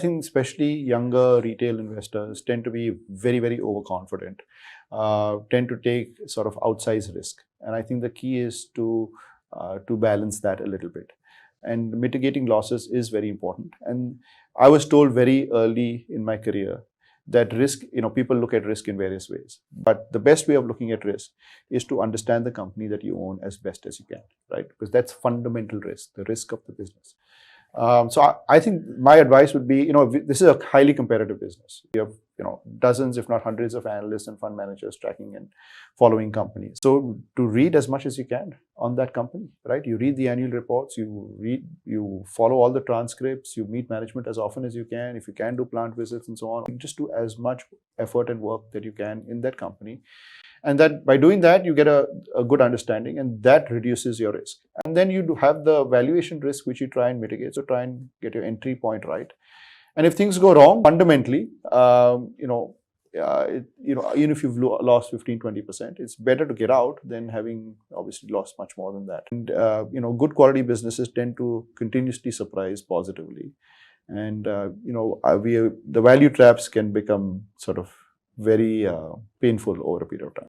think especially younger retail investors tend to be very, very overconfident, tend to take sort of outsized risk. And I think the key is to balance that a little bit. And mitigating losses is very important. And I was told very early in my career that risk, people look at risk in various ways. But the best way of looking at risk is to understand the company that you own as best as you can, right? Because that's fundamental risk, the risk of the business. So I think my advice would be, this is a highly competitive business. You have, dozens, if not hundreds of analysts and fund managers tracking and following companies. So to read as much as you can on that company, right? You read the annual reports, you follow all the transcripts, you meet management as often as you can. If you can do plant visits and so on, you just do as much effort and work that you can in that company. And that by doing that, you get a good understanding, and that reduces your risk. And then you do have the valuation risk, which you try and mitigate. So try and get your entry point right. And if things go wrong, fundamentally, even if you've lost 15-20%, it's better to get out than having obviously lost much more than that. And good quality businesses tend to continuously surprise positively. And the value traps can become sort of very painful over a period of time.